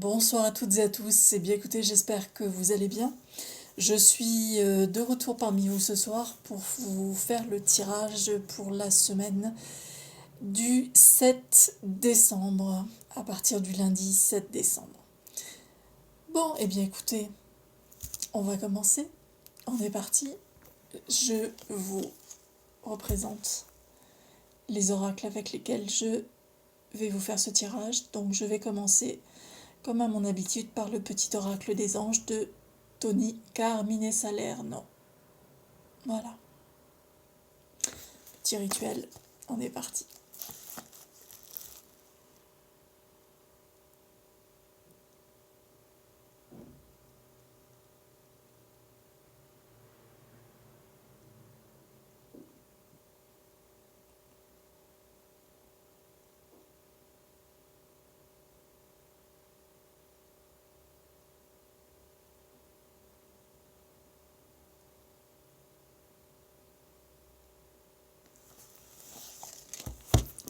Bonsoir à toutes et à tous. Eh bien écoutez, j'espère que vous allez bien. Je suis de retour parmi vous ce soir pour vous faire le tirage pour la semaine du 7 décembre, à partir du lundi 7 décembre. Bon, eh bien écoutez, on va commencer. On est parti. Je vous représente les oracles avec lesquels je vais vous faire ce tirage. Donc je vais commencer, comme à mon habitude, par le petit oracle des anges de Tony Carmine Salerno. Voilà. Petit rituel, on est parti.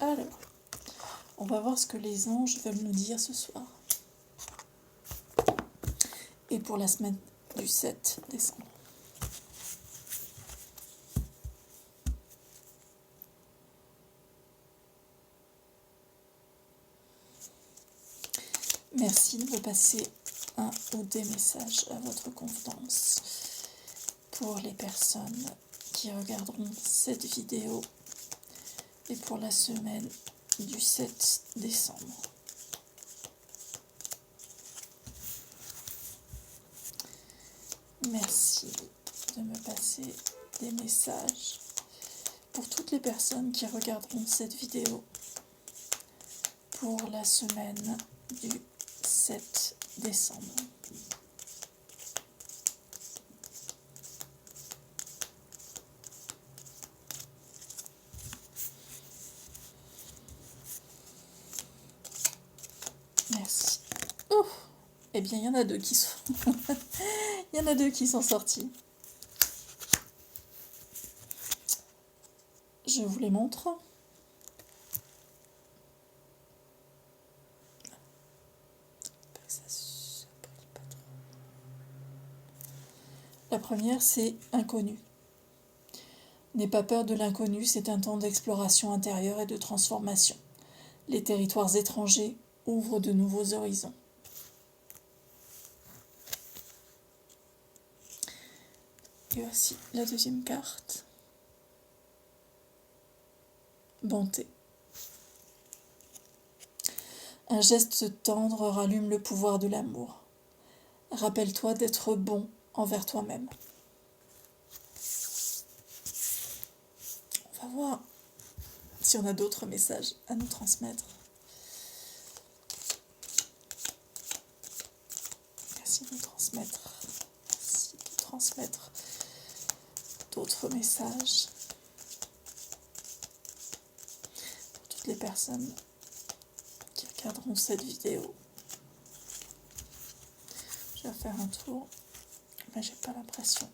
Alors, on va voir ce que les anges veulent nous dire ce soir. Et pour la semaine du 7 décembre. Merci de me passer un ou des messages à votre convenance. Pour les personnes qui regarderont cette vidéo et pour la semaine du 7 décembre. Merci de me passer des messages pour toutes les personnes qui regarderont cette vidéo pour la semaine du 7 décembre. Merci. Ouh. Eh bien, il y en a deux qui sont... il y en a deux qui sont sortis. Je vous les montre. La première, c'est inconnu. N'aie pas peur de l'inconnu, c'est un temps d'exploration intérieure et de transformation. Les territoires étrangers ouvrent de nouveaux horizons. Et voici la deuxième carte. Bonté. Un geste tendre rallume le pouvoir de l'amour. Rappelle-toi d'être bon envers toi-même. On va voir si on a d'autres messages à nous transmettre. Merci de transmettre d'autres messages pour toutes les personnes qui regarderont cette vidéo. Je vais faire un tour, mais j'ai pas l'impression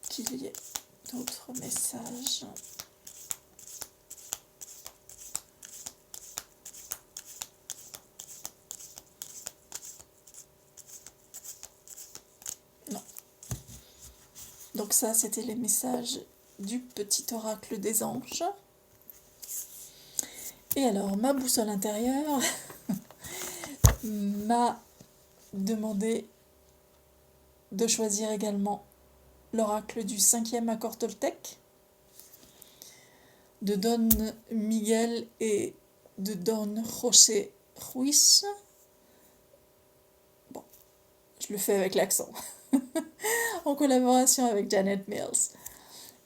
qu'il y ait d'autres messages. Non. Donc ça, c'était les messages du petit oracle des anges. Et alors, ma boussole intérieure m'a demandé de choisir également l'oracle du 5e accord Toltec, de Don Miguel et de Don José Ruiz. Bon, je le fais avec l'accent, en collaboration avec Janet Mills.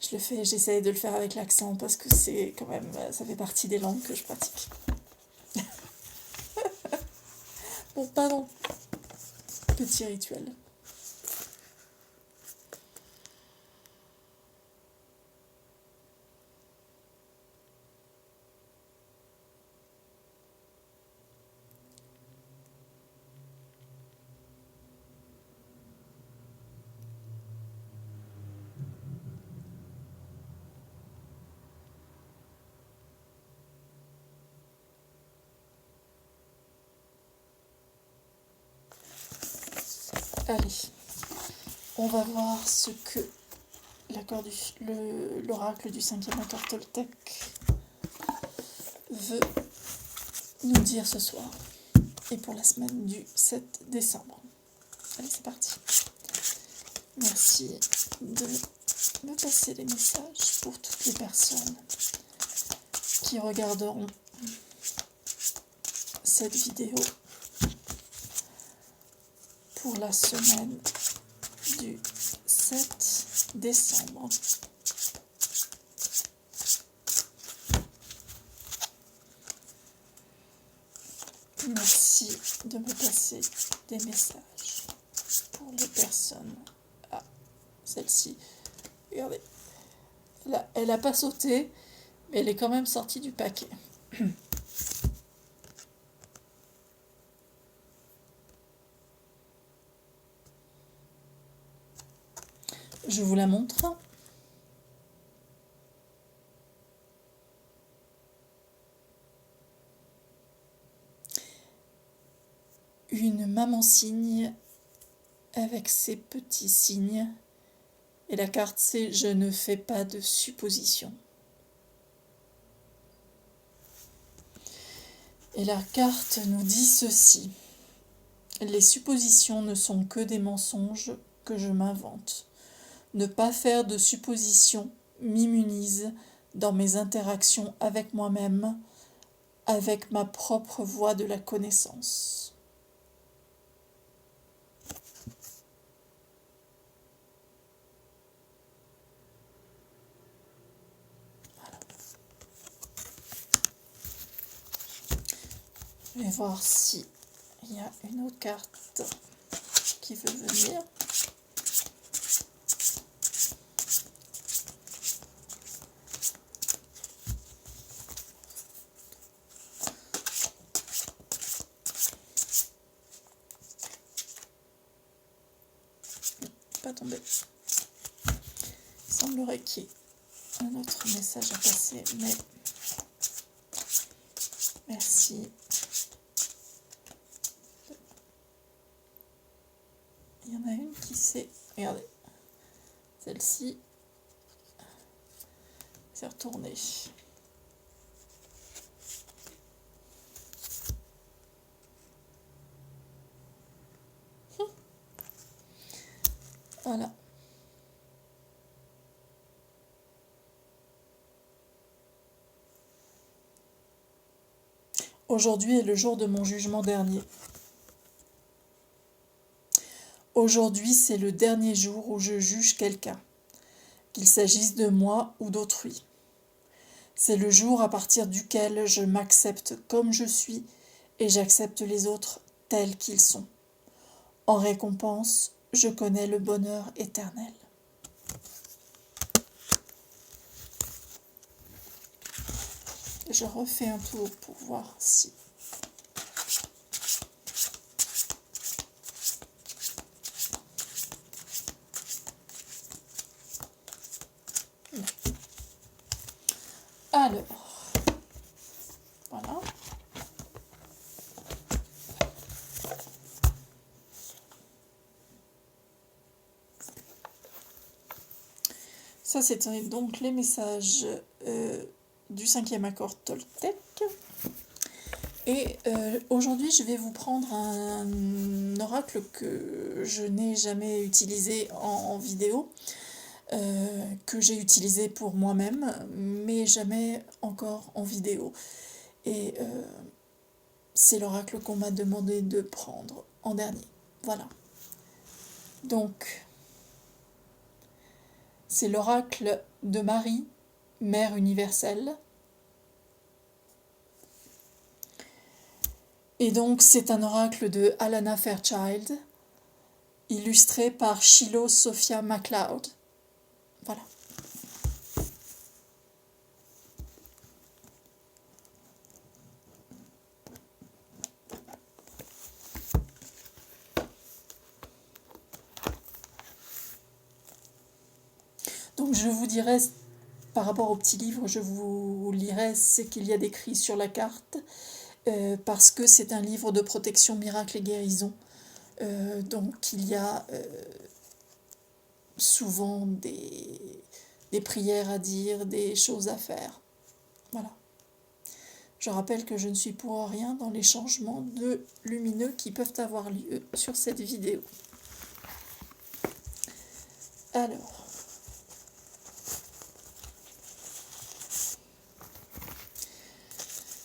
J'essaye de le faire avec l'accent parce que c'est quand même, ça fait partie des langues que je pratique. Bon, pardon. Petit rituel. Allez, on va voir ce que l'oracle du 5e accord Toltec veut nous dire ce soir et pour la semaine du 7 décembre. Allez, c'est parti. Merci de me passer les messages pour toutes les personnes qui regarderont cette vidéo pour la semaine du 7 décembre. Merci de me passer des messages pour les personnes. Ah, celle-ci, regardez, elle n'a pas sauté, mais elle est quand même sortie du paquet. Je vous la montre. Une maman cygne avec ses petits cygnes. Et la carte c'est « Je ne fais pas de suppositions ». Et la carte nous dit ceci. Les suppositions ne sont que des mensonges que je m'invente. Ne pas faire de suppositions m'immunise dans mes interactions avec moi-même, avec ma propre voie de la connaissance. Voilà. Je vais voir si il y a une autre carte qui veut venir. Pas tombé. Il semblerait qu'il y ait un autre message à passer, mais merci. Il y en a une qui s'est... Regardez. Celle-ci s'est retournée. Voilà. Aujourd'hui est le jour de mon jugement dernier. Aujourd'hui, c'est le dernier jour où je juge quelqu'un, qu'il s'agisse de moi ou d'autrui. C'est le jour à partir duquel je m'accepte comme je suis et j'accepte les autres tels qu'ils sont. En récompense, je connais le bonheur éternel. Je refais un tour pour voir si... Non. Alors, voilà. Ça, c'était donc les messages du 5e accord Toltec. Et aujourd'hui, je vais vous prendre un oracle que je n'ai jamais utilisé en vidéo, que j'ai utilisé pour moi-même, mais jamais encore en vidéo. Et c'est l'oracle qu'on m'a demandé de prendre en dernier. Voilà. Donc, c'est l'oracle de Marie, Mère universelle. Et donc, c'est un oracle de Alana Fairchild, illustré par Shiloh Sophia MacLeod. Voilà. Donc, je vous dirai, par rapport au petit livre, je vous lirai ce qu'il y a d'écrit sur la carte, parce que c'est un livre de protection, miracle et guérison. Donc il y a souvent des prières à dire, des choses à faire. Voilà. Je rappelle que je ne suis pour rien dans les changements de lumineux qui peuvent avoir lieu sur cette vidéo. Alors,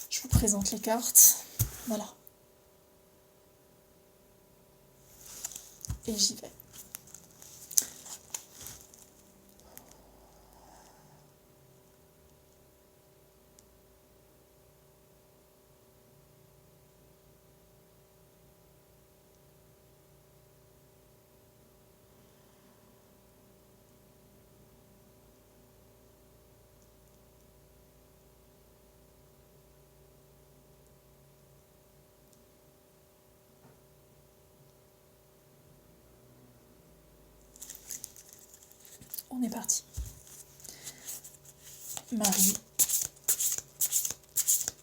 je vous présente les cartes. Voilà. Et j'y vais. On est parti. Marie,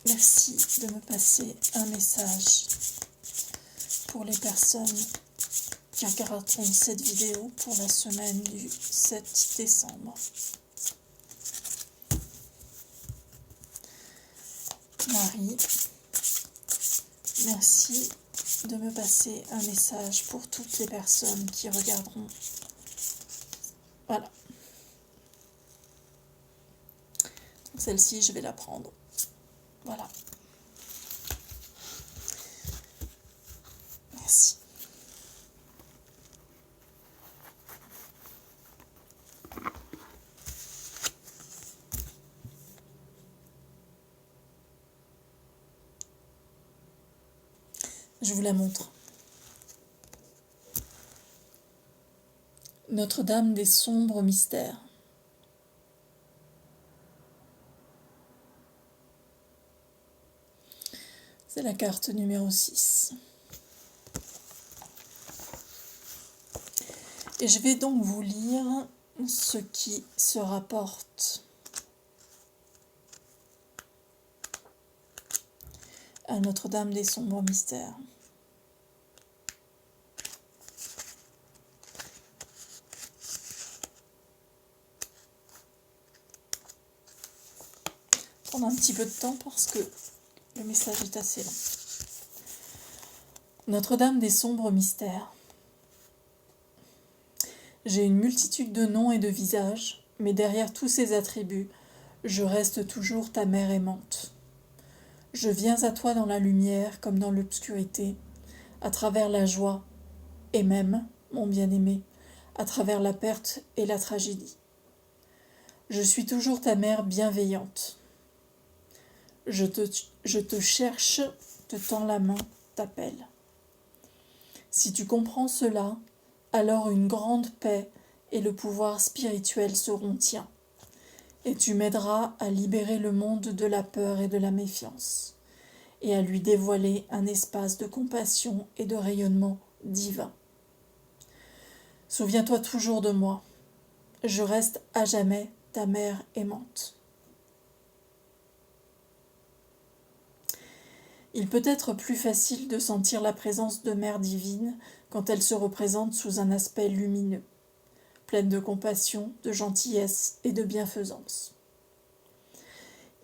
merci de me passer un message pour les personnes qui regarderont cette vidéo pour la semaine du 7 décembre. Marie, merci de me passer un message pour toutes les personnes qui regarderont. Voilà. Celle-ci, je vais la prendre. Voilà. Merci. Je vous la montre. Notre-Dame des sombres mystères. C'est la carte numéro 6. Et je vais donc vous lire ce qui se rapporte à Notre-Dame des sombres mystères. Prendre un petit peu de temps parce que le message est assez long. Notre-Dame des sombres mystères. J'ai une multitude de noms et de visages, mais derrière tous ces attributs, je reste toujours ta mère aimante. Je viens à toi dans la lumière comme dans l'obscurité, à travers la joie, et même, mon bien-aimé, à travers la perte et la tragédie. Je suis toujours ta mère bienveillante. Je te cherche, te tends la main, t'appelle. Si tu comprends cela, alors une grande paix et le pouvoir spirituel seront tiens, et tu m'aideras à libérer le monde de la peur et de la méfiance, et à lui dévoiler un espace de compassion et de rayonnement divin. Souviens-toi toujours de moi, je reste à jamais ta mère aimante. Il peut être plus facile de sentir la présence de Mère divine quand elle se représente sous un aspect lumineux, pleine de compassion, de gentillesse et de bienfaisance.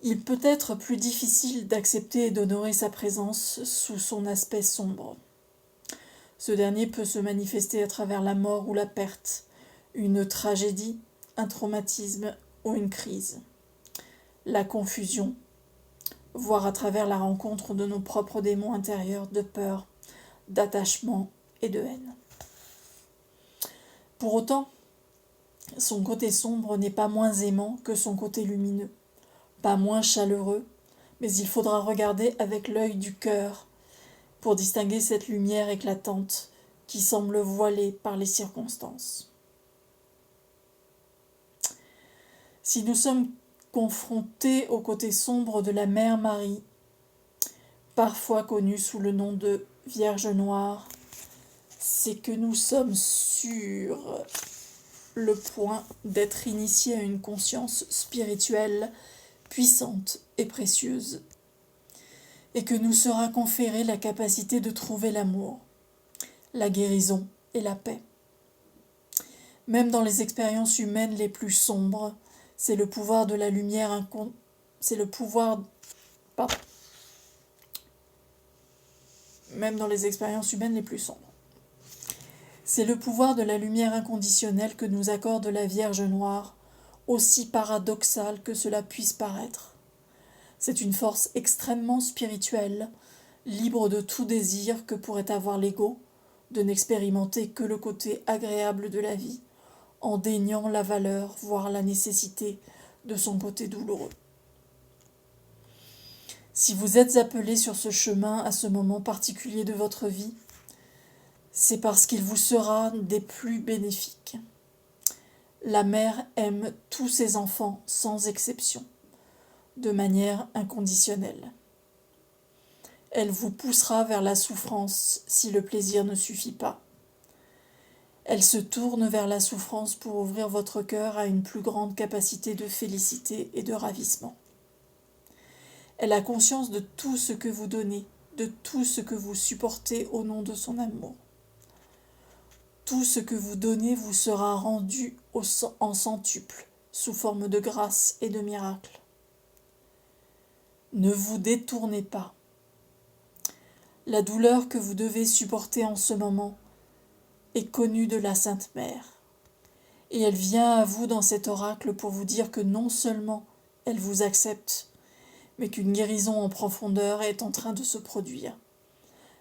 Il peut être plus difficile d'accepter et d'honorer sa présence sous son aspect sombre. Ce dernier peut se manifester à travers la mort ou la perte, une tragédie, un traumatisme ou une crise, la confusion, voire à travers la rencontre de nos propres démons intérieurs de peur, d'attachement et de haine. Pour autant, son côté sombre n'est pas moins aimant que son côté lumineux, pas moins chaleureux, mais il faudra regarder avec l'œil du cœur pour distinguer cette lumière éclatante qui semble voilée par les circonstances. Si nous sommes confrontés au côté sombre de la Mère Marie, parfois connue sous le nom de Vierge Noire, c'est que nous sommes sur le point d'être initiés à une conscience spirituelle puissante et précieuse, et que nous sera conférée la capacité de trouver l'amour, la guérison et la paix. Même dans les expériences humaines les plus sombres, c'est le pouvoir de la lumière c'est le pouvoir pardon. Même dans les expériences humaines les plus sombres. C'est le pouvoir de la lumière inconditionnelle que nous accorde la Vierge Noire, aussi paradoxal que cela puisse paraître. C'est une force extrêmement spirituelle, libre de tout désir que pourrait avoir l'ego, de n'expérimenter que le côté agréable de la vie, en déniant la valeur, voire la nécessité de son côté douloureux. Si vous êtes appelé sur ce chemin à ce moment particulier de votre vie, c'est parce qu'il vous sera des plus bénéfiques. La mère aime tous ses enfants sans exception, de manière inconditionnelle. Elle vous poussera vers la souffrance si le plaisir ne suffit pas. Elle se tourne vers la souffrance pour ouvrir votre cœur à une plus grande capacité de félicité et de ravissement. Elle a conscience de tout ce que vous donnez, de tout ce que vous supportez au nom de son amour. Tout ce que vous donnez vous sera rendu en centuple, sous forme de grâce et de miracle. Ne vous détournez pas. La douleur que vous devez supporter en ce moment est connue de la Sainte Mère, et elle vient à vous dans cet oracle pour vous dire que non seulement elle vous accepte, mais qu'une guérison en profondeur est en train de se produire,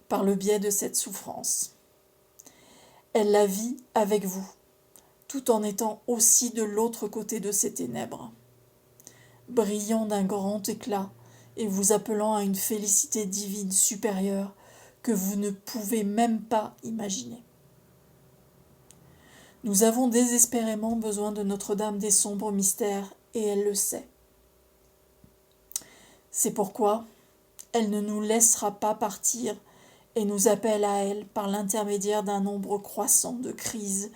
par le biais de cette souffrance. Elle la vit avec vous, tout en étant aussi de l'autre côté de ces ténèbres, brillant d'un grand éclat et vous appelant à une félicité divine supérieure que vous ne pouvez même pas imaginer. Nous avons désespérément besoin de Notre-Dame des sombres mystères, et elle le sait. C'est pourquoi elle ne nous laissera pas partir et nous appelle à elle par l'intermédiaire d'un nombre croissant de crises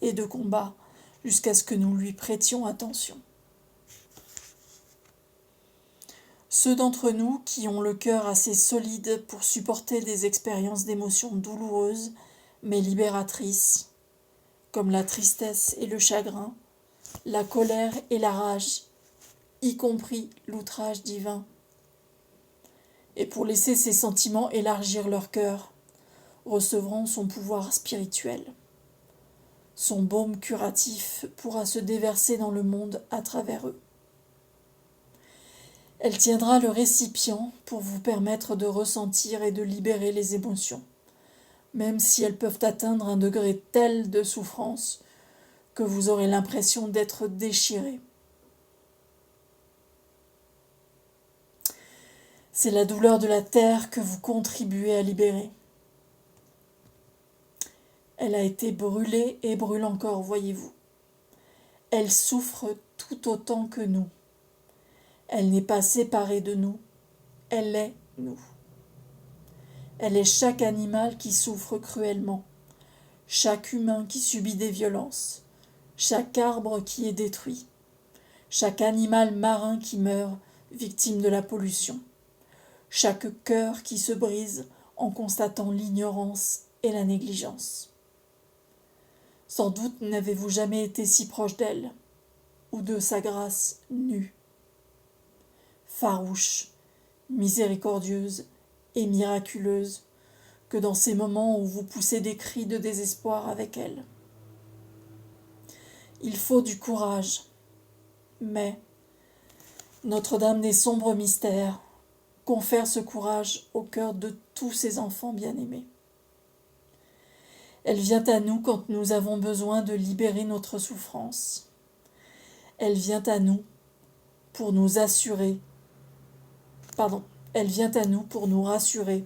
et de combats jusqu'à ce que nous lui prêtions attention. Ceux d'entre nous qui ont le cœur assez solide pour supporter des expériences d'émotions douloureuses mais libératrices, comme la tristesse et le chagrin, la colère et la rage, y compris l'outrage divin, et pour laisser ces sentiments élargir leur cœur, recevront son pouvoir spirituel. Son baume curatif pourra se déverser dans le monde à travers eux. Elle tiendra le récipient pour vous permettre de ressentir et de libérer les émotions, même si elles peuvent atteindre un degré tel de souffrance que vous aurez l'impression d'être déchiré. C'est la douleur de la terre que vous contribuez à libérer. Elle a été brûlée et brûle encore, voyez-vous. Elle souffre tout autant que nous. Elle n'est pas séparée de nous, elle est nous. Elle est chaque animal qui souffre cruellement, chaque humain qui subit des violences, chaque arbre qui est détruit, chaque animal marin qui meurt, victime de la pollution, chaque cœur qui se brise en constatant l'ignorance et la négligence. Sans doute n'avez-vous jamais été si proche d'elle, ou de sa grâce nue, farouche, miséricordieuse et miraculeuse, que dans ces moments où vous poussez des cris de désespoir avec elle. Il faut du courage, mais Notre-Dame des sombres mystères confère ce courage au cœur de tous ses enfants bien-aimés. Elle vient à nous quand nous avons besoin de libérer notre souffrance. Elle vient à nous pour nous assurer. Elle vient à nous pour nous rassurer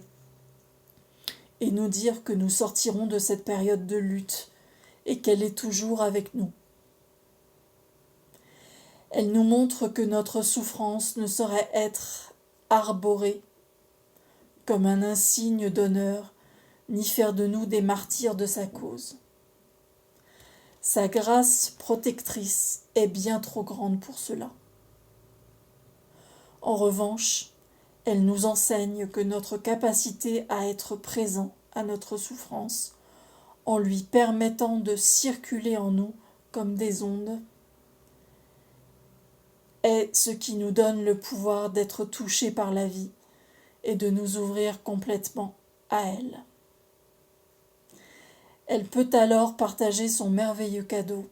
et nous dire que nous sortirons de cette période de lutte et qu'elle est toujours avec nous. Elle nous montre que notre souffrance ne saurait être arborée comme un insigne d'honneur, ni faire de nous des martyrs de sa cause. Sa grâce protectrice est bien trop grande pour cela. En revanche, elle nous enseigne que notre capacité à être présent à notre souffrance en lui permettant de circuler en nous comme des ondes, est ce qui nous donne le pouvoir d'être touchés par la vie et de nous ouvrir complètement à elle. Elle peut alors partager son merveilleux cadeau.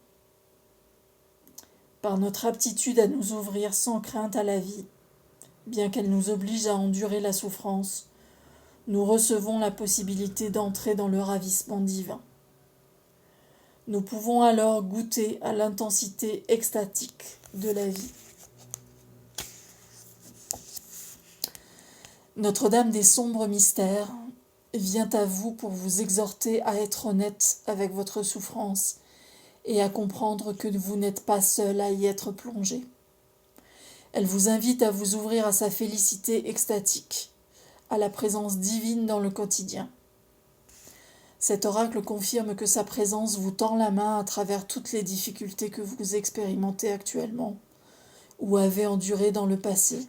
Par notre aptitude à nous ouvrir sans crainte à la vie, bien qu'elle nous oblige à endurer la souffrance, nous recevons la possibilité d'entrer dans le ravissement divin. Nous pouvons alors goûter à l'intensité extatique de la vie. Notre-Dame des sombres mystères vient à vous pour vous exhorter à être honnête avec votre souffrance et à comprendre que vous n'êtes pas seul à y être plongé. Elle vous invite à vous ouvrir à sa félicité extatique, à la présence divine dans le quotidien. Cet oracle confirme que sa présence vous tend la main à travers toutes les difficultés que vous expérimentez actuellement ou avez endurées dans le passé,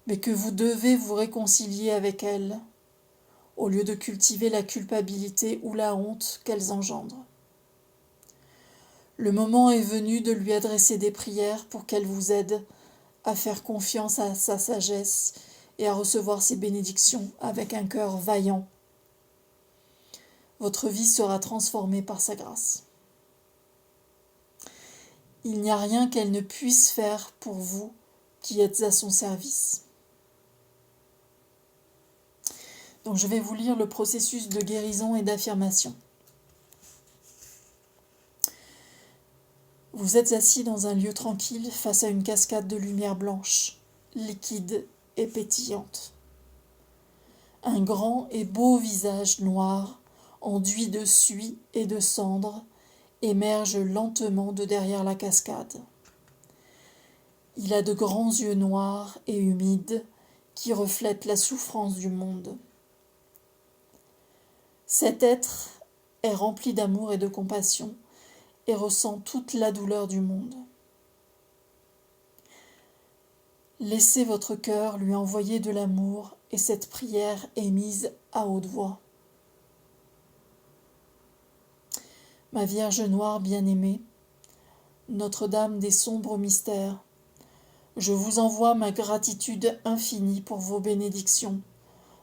mais que vous devez vous réconcilier avec elle, au lieu de cultiver la culpabilité ou la honte qu'elles engendrent. Le moment est venu de lui adresser des prières pour qu'elle vous aide à faire confiance à sa sagesse et à recevoir ses bénédictions avec un cœur vaillant. Votre vie sera transformée par sa grâce. Il n'y a rien qu'elle ne puisse faire pour vous qui êtes à son service. Donc je vais vous lire le processus de guérison et d'affirmation. Vous êtes assis dans un lieu tranquille face à une cascade de lumière blanche, liquide et pétillante. Un grand et beau visage noir, enduit de suie et de cendres, émerge lentement de derrière la cascade. Il a de grands yeux noirs et humides qui reflètent la souffrance du monde. Cet être est rempli d'amour et de compassion et ressent toute la douleur du monde. Laissez votre cœur lui envoyer de l'amour et cette prière est mise à haute voix. Ma Vierge noire bien-aimée, Notre-Dame des sombres mystères, je vous envoie ma gratitude infinie pour vos bénédictions,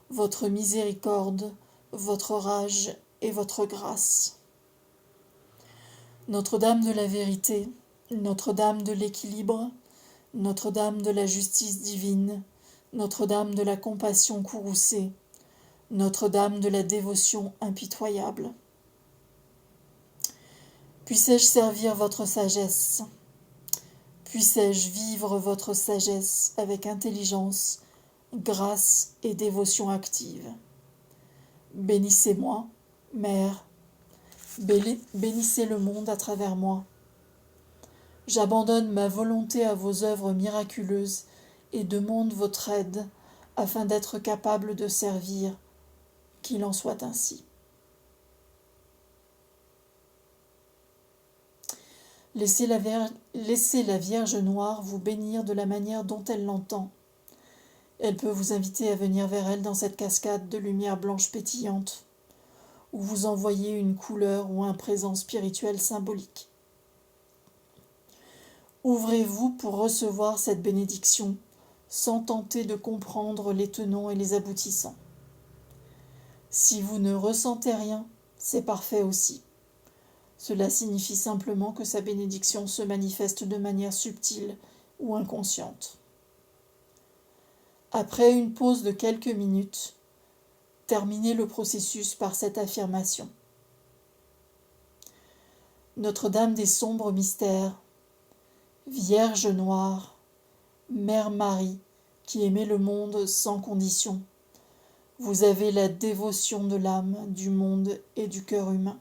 votre miséricorde, votre rage et votre grâce. Notre-Dame de la vérité, Notre-Dame de l'équilibre, Notre-Dame de la justice divine, Notre-Dame de la compassion courroucée, Notre-Dame de la dévotion impitoyable. Puissais-je servir votre sagesse? Puissais-je vivre votre sagesse avec intelligence, grâce et dévotion active? Bénissez-moi, Mère, bénissez le monde à travers moi. J'abandonne ma volonté à vos œuvres miraculeuses et demande votre aide afin d'être capable de servir, qu'il en soit ainsi. Laissez la Vierge noire vous bénir de la manière dont elle l'entend. Elle peut vous inviter à venir vers elle dans cette cascade de lumière blanche pétillante, ou vous envoyer une couleur ou un présent spirituel symbolique. Ouvrez-vous pour recevoir cette bénédiction, sans tenter de comprendre les tenants et les aboutissants. Si vous ne ressentez rien, c'est parfait aussi. Cela signifie simplement que sa bénédiction se manifeste de manière subtile ou inconsciente. Après une pause de quelques minutes, terminez le processus par cette affirmation. Notre-Dame des sombres mystères, Vierge noire, Mère Marie, qui aimait le monde sans condition, vous avez la dévotion de l'âme, du monde et du cœur humain.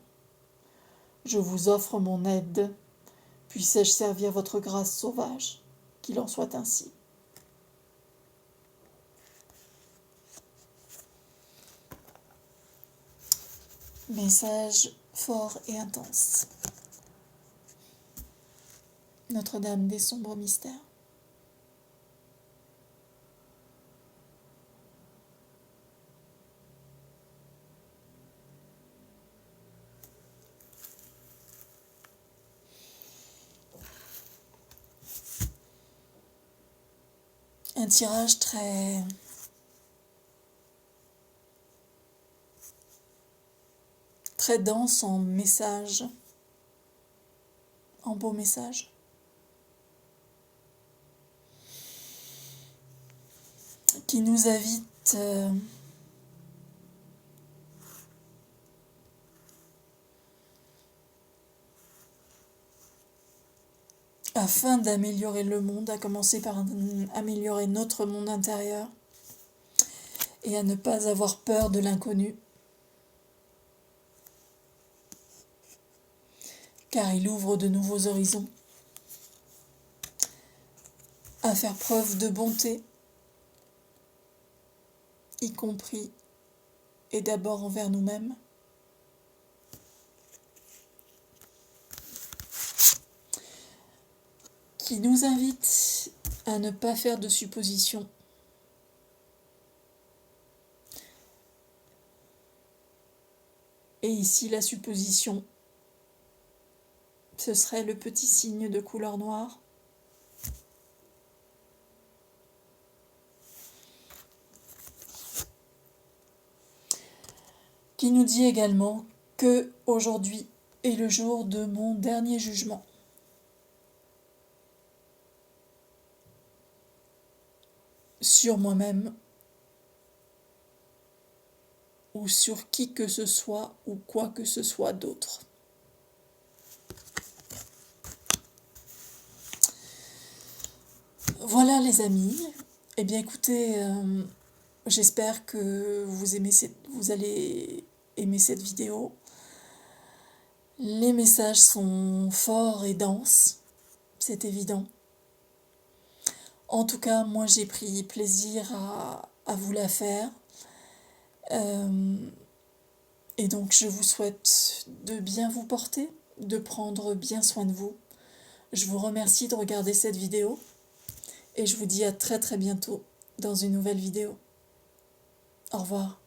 Je vous offre mon aide. Puissais-je servir votre grâce sauvage, qu'il en soit ainsi. Message fort et intense. Notre-Dame des sombres mystères. un tirage très dense en messages, en beaux messages. Qui nous invite afin d'améliorer le monde, à commencer par améliorer notre monde intérieur et à ne pas avoir peur de l'inconnu, car il ouvre de nouveaux horizons, à faire preuve de bonté, y compris et d'abord envers nous-mêmes, qui nous invite à ne pas faire de suppositions, et ici la supposition, ce serait le petit signe de couleur noire, qui nous dit également que aujourd'hui est le jour de mon dernier jugement. Sur moi-même ou sur qui que ce soit ou quoi que ce soit d'autre. Voilà les amis, eh bien écoutez, j'espère que vous allez aimer cette vidéo. Les messages sont forts et denses, c'est évident. En tout cas, moi j'ai pris plaisir à vous la faire. Et donc je vous souhaite de bien vous porter, de prendre bien soin de vous. Je vous remercie de regarder cette vidéo et je vous dis à très très bientôt dans une nouvelle vidéo. Au revoir.